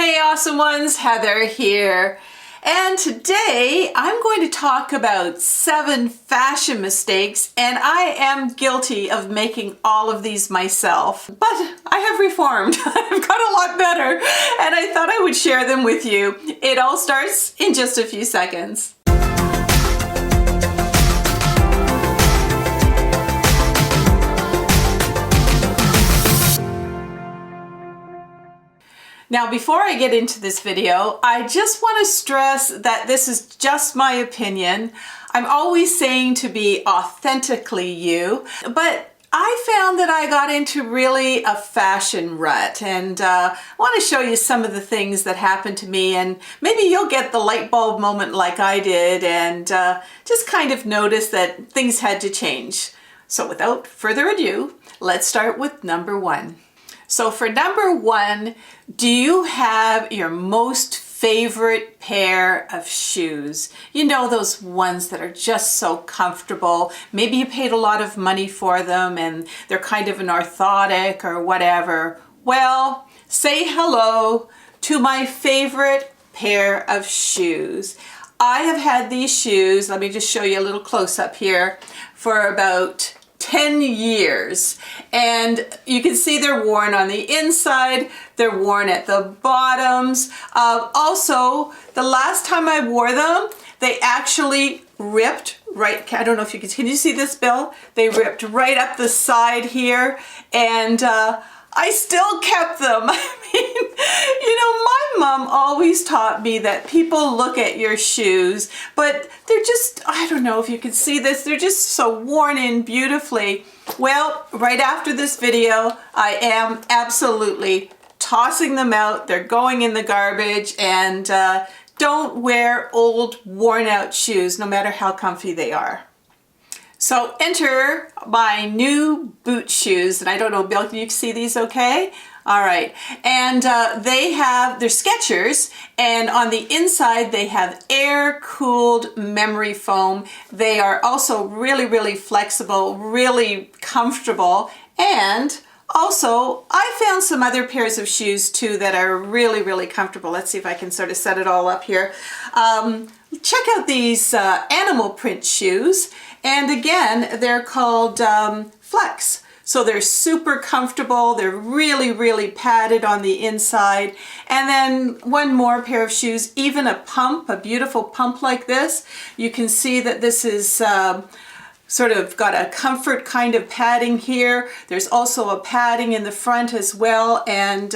Hey awesome ones, Heather here. And today I'm going to talk about 7 fashion mistakes, and I am guilty of making all of these myself. But I have reformed. I've got a lot better, and I thought I would share them with you. It all starts in just a few seconds. Now, before I get into this video, I just want to stress that this is just my opinion. I'm always saying to be authentically you, but I found that I got into really a fashion rut, and I want to show you some of the things that happened to me, and maybe you'll get the light bulb moment like I did and just kind of notice that things had to change. So without further ado, let's start with number 1. So for number 1, do you have your most favorite pair of shoes? You know, those ones that are just so comfortable. Maybe you paid a lot of money for them and they're kind of an orthotic or whatever. Well, say hello to my favorite pair of shoes. I have had these shoes, let me just show you a little close-up here, for about 10 years, and you can see they're worn on the inside, they're worn at the bottoms. Also, the last time I wore them, they actually ripped right, I don't know if you can you see this, Bill? They ripped right up the side here, and I still kept them. I mean, you know, my mom always taught me that people look at your shoes, but they're just, I don't know if you can see this, they're just so worn in beautifully. Well, right after this video, I am absolutely tossing them out. They're going in the garbage, and don't wear old, worn out shoes, no matter how comfy they are. So enter my new boot shoes, and I don't know, Bill, can you see these okay? All right, and they're Skechers, and on the inside they have air-cooled memory foam. They are also really, really flexible, really comfortable, and also I found some other pairs of shoes too that are really, really comfortable. Let's see if I can sort of set it all up here. Check out these animal print shoes. And again, they're called Flex. So they're super comfortable. They're really, really padded on the inside. And then one more pair of shoes, even a pump, a beautiful pump like this. You can see that this is sort of got a comfort kind of padding here. There's also a padding in the front as well, and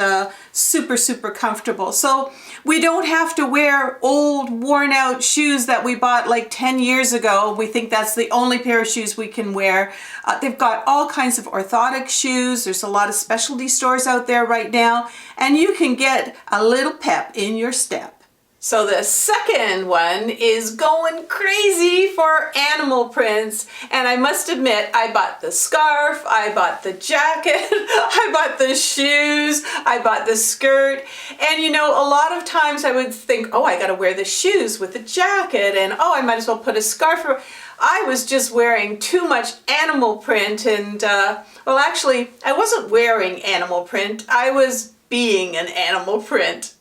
super, super comfortable. So we don't have to wear old, worn out shoes that we bought like 10 years ago. We think that's the only pair of shoes we can wear. They've got all kinds of orthotic shoes. There's a lot of specialty stores out there right now, and you can get a little pep in your step. So the second one is going crazy for animal prints, and I must admit, I bought the scarf, I bought the jacket, I bought the shoes, I bought the skirt, and you know, a lot of times I would think, oh, I gotta wear the shoes with the jacket, and oh, I might as well put a scarf over. I was just wearing too much animal print, and well, actually, I wasn't wearing animal print, I was being an animal print.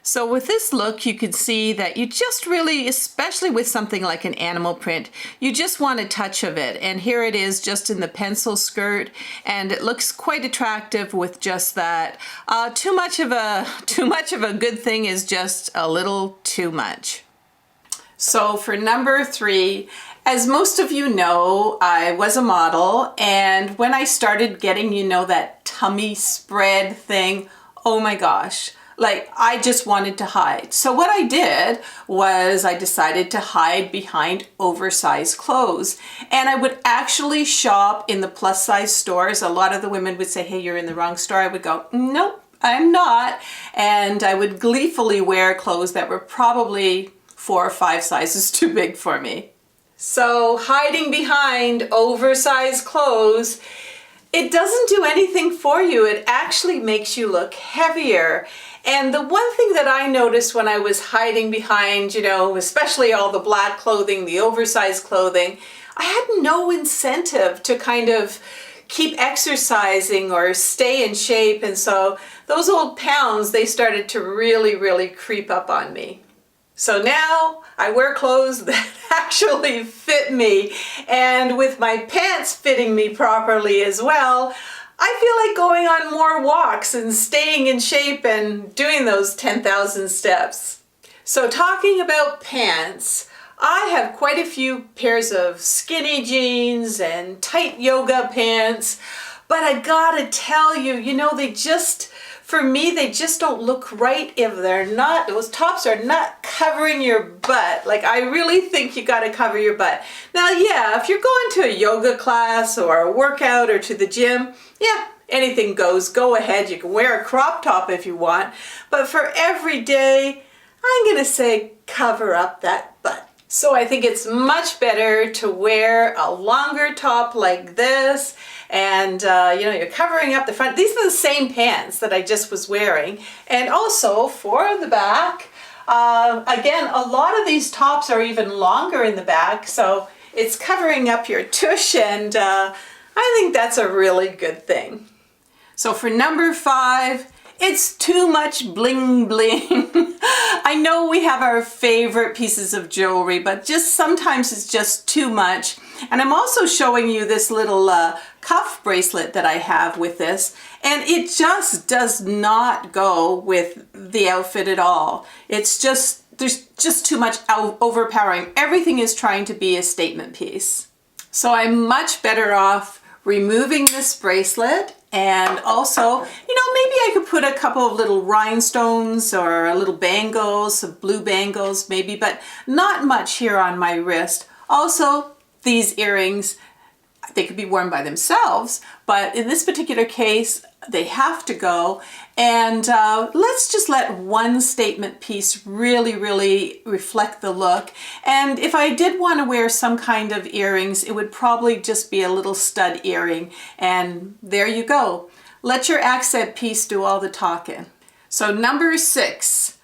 So with this look, you can see that you just really, especially with something like an animal print, you just want a touch of it. And here it is just in the pencil skirt, and it looks quite attractive with just that. Too much of a good thing is just a little too much. So for number 3, as most of you know, I was a model, and when I started getting, you know, that tummy spread thing, oh my gosh. Like, I just wanted to hide. So what I did was I decided to hide behind oversized clothes. And I would actually shop in the plus size stores. A lot of the women would say, hey, you're in the wrong store. I would go, nope, I'm not. And I would gleefully wear clothes that were probably 4 or 5 sizes too big for me. So hiding behind oversized clothes, it doesn't do anything for you. It actually makes you look heavier. And the one thing that I noticed when I was hiding behind, you know, especially all the black clothing, the oversized clothing, I had no incentive to kind of keep exercising or stay in shape. And so those old pounds, they started to really creep up on me. So now I wear clothes that actually fit me, and with my pants fitting me properly as well, I feel like going on more walks and staying in shape and doing those 10,000 steps. So talking about pants, I have quite a few pairs of skinny jeans and tight yoga pants, but I gotta tell you, you know, for me, they just don't look right if those tops are not covering your butt. Like, I really think you gotta cover your butt. Now, yeah, if you're going to a yoga class or a workout or to the gym, yeah, anything goes. Go ahead, you can wear a crop top if you want. But for every day, I'm gonna say cover up that butt. So I think it's much better to wear a longer top like this, and you know, you're covering up the front. These are the same pants that I just was wearing. And also for the back, again, a lot of these tops are even longer in the back, so it's covering up your tush, and I think that's a really good thing. So for number 5, it's too much bling bling. I know we have our favorite pieces of jewelry, but just sometimes it's just too much. And I'm also showing you this little cuff bracelet that I have with this, and it just does not go with the outfit at all. It's just, there's just too much overpowering. Everything is trying to be a statement piece. So I'm much better off removing this bracelet. And also, you know, maybe I could put a couple of little rhinestones or a little bangles, some blue bangles maybe, but not much here on my wrist. Also, these earrings, they could be worn by themselves, but in this particular case, they have to go. And let's just let one statement piece really reflect the look. And if I did want to wear some kind of earrings, it would probably just be a little stud earring. And there you go. Let your accent piece do all the talking. So number 6,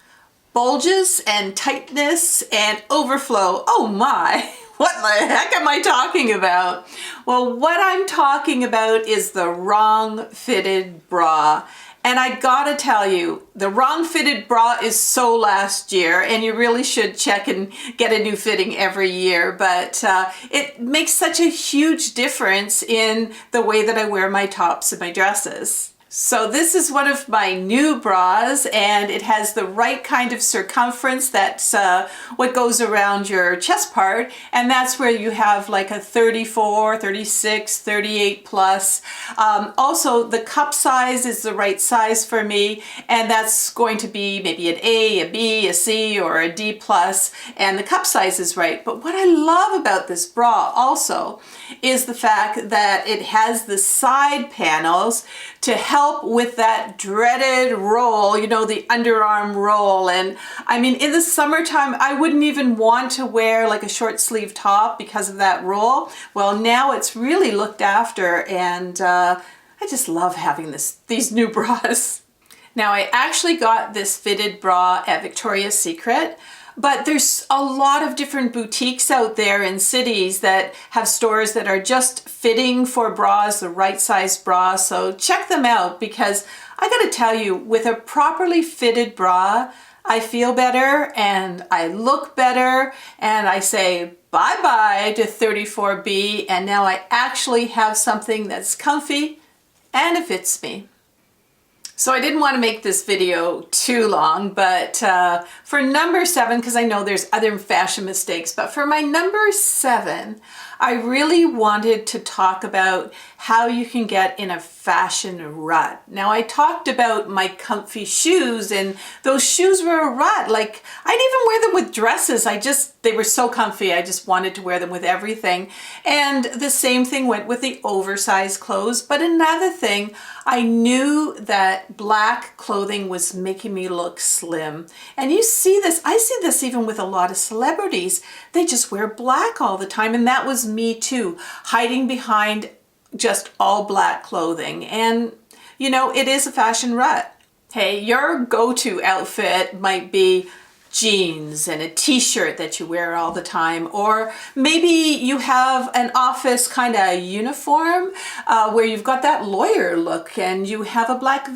bulges and tightness and overflow. Oh my! What the heck am I talking about? Well, what I'm talking about is the wrong fitted bra. And I gotta tell you, the wrong fitted bra is so last year, and you really should check and get a new fitting every year. But it makes such a huge difference in the way that I wear my tops and my dresses. So this is one of my new bras, and it has the right kind of circumference. That's what goes around your chest part, and that's where you have like a 34, 36, 38 plus. Also, the cup size is the right size for me, and that's going to be maybe an A, a B, a C, or a D plus, and the cup size is right. But what I love about this bra also is the fact that it has the side panels to help with that dreaded roll, you know, the underarm roll. And I mean, in the summertime, I wouldn't even want to wear like a short sleeve top because of that roll. Well, now it's really looked after, and I just love having these new bras. Now, I actually got this fitted bra at Victoria's Secret, but there's a lot of different boutiques out there in cities that have stores that are just fitting for bras, the right size bra. So check them out, because I gotta tell you, with a properly fitted bra, I feel better and I look better, and I say bye-bye to 34B, and now I actually have something that's comfy and it fits me. So I didn't want to make this video too long, but for number 7, because I know there's other fashion mistakes, but for my number 7, I really wanted to talk about how you can get in a fashion rut. Now, I talked about my comfy shoes, and those shoes were a rut. Like, I'd even wear them with dresses. They were so comfy, I just wanted to wear them with everything. And the same thing went with the oversized clothes. But another thing, I knew that black clothing was making me look slim. And you see this, I see this even with a lot of celebrities. They just wear black all the time, and that was me too, hiding behind just all black clothing. And you know, it is a fashion rut. Hey, your go-to outfit might be jeans and a t-shirt that you wear all the time, or maybe you have an office kind of uniform where you've got that lawyer look and you have a black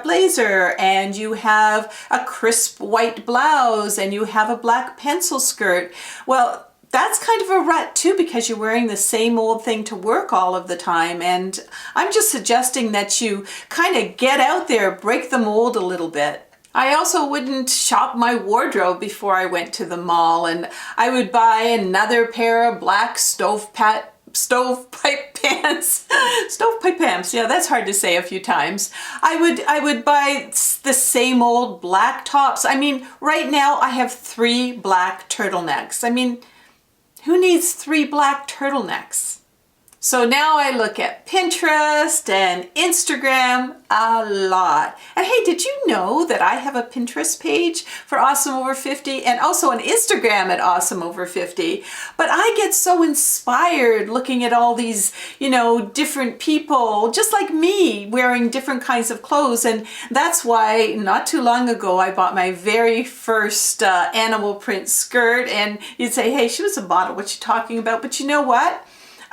blazer and you have a crisp white blouse and you have a black pencil skirt. Well, that's kind of a rut too, because you're wearing the same old thing to work all of the time. And I'm just suggesting that you kind of get out there, break the mold a little bit. I also wouldn't shop my wardrobe before I went to the mall, and I would buy another pair of black stovepipe pants. Stovepipe pants, yeah, that's hard to say a few times. I would buy the same old black tops. I mean, right now I have 3 black turtlenecks. I mean, who needs 3 black turtlenecks? So now I look at Pinterest and Instagram a lot. And hey, did you know that I have a Pinterest page for Awesome Over 50 and also an Instagram at Awesome Over 50? But I get so inspired looking at all these, different people just like me wearing different kinds of clothes. And that's why not too long ago I bought my very first animal print skirt. And you'd say, hey, she was a model, what you talking about? But you know what?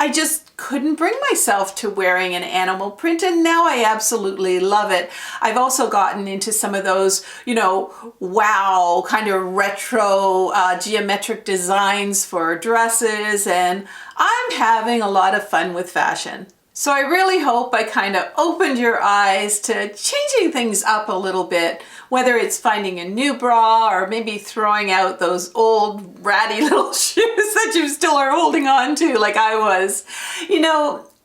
I just couldn't bring myself to wearing an animal print, and now I absolutely love it. I've also gotten into some of those, wow, kind of retro geometric designs for dresses, and I'm having a lot of fun with fashion. So I really hope I kind of opened your eyes to changing things up a little bit, whether it's finding a new bra or maybe throwing out those old ratty little shoes that you still are holding on to like I was.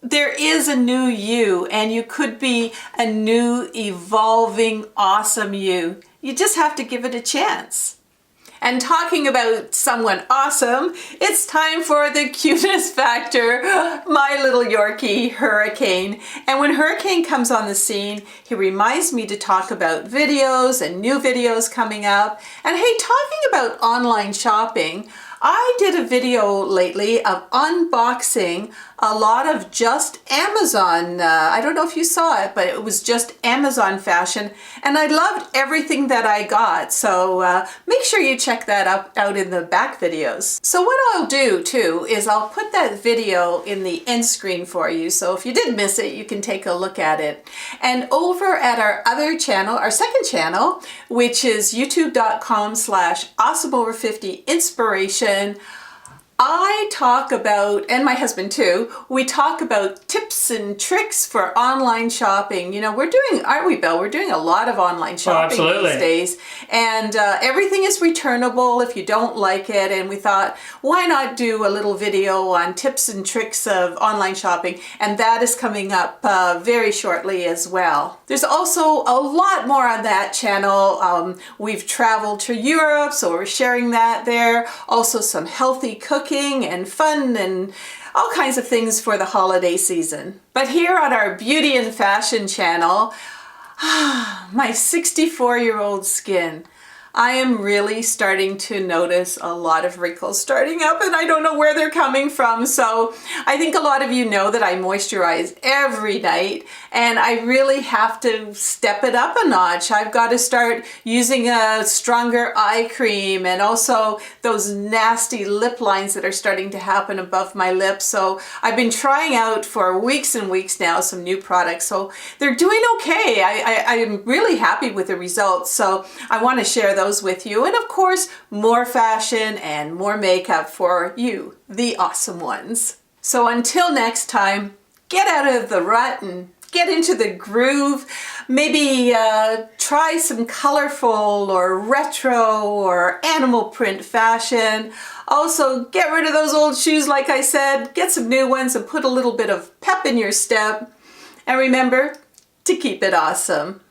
There is a new you, and you could be a new, evolving, awesome you. You just have to give it a chance. And talking about someone awesome, it's time for the cutest factor, my little Yorkie, Hurricane. And when Hurricane comes on the scene, he reminds me to talk about videos and new videos coming up. And hey, talking about online shopping, I did a video lately of unboxing a lot of just Amazon. I don't know if you saw it, but it was just Amazon fashion, and I loved everything that I got. So make sure you check that out in the back videos. So what I'll do too is I'll put that video in the end screen for you. So if you did miss it, you can take a look at it. And over at our other channel, our second channel, which is youtube.com/awesomeover50inspiration, I talk about, and my husband too, we talk about tips and tricks for online shopping. We're doing, aren't we, Bill? We're doing a lot of online shopping these days. And everything is returnable if you don't like it. And we thought, why not do a little video on tips and tricks of online shopping? And that is coming up very shortly as well. There's also a lot more on that channel. We've traveled to Europe, so we're sharing that there. Also some healthy cooking and fun and all kinds of things for the holiday season. But here on our beauty and fashion channel, my 64-year-old skin, I am really starting to notice a lot of wrinkles starting up, and I don't know where they're coming from. So I think a lot of you know that I moisturize every night, and I really have to step it up a notch. I've got to start using a stronger eye cream, and also those nasty lip lines that are starting to happen above my lips. So I've been trying out for weeks and weeks now some new products. So they're doing okay. I'm really happy with the results. So I want to share those with you, and of course more fashion and more makeup for you, the awesome ones. So until next time, get out of the rut and get into the groove. Maybe try some colorful or retro or animal print fashion. Also, get rid of those old shoes like I said, get some new ones and put a little bit of pep in your step. And remember to keep it awesome.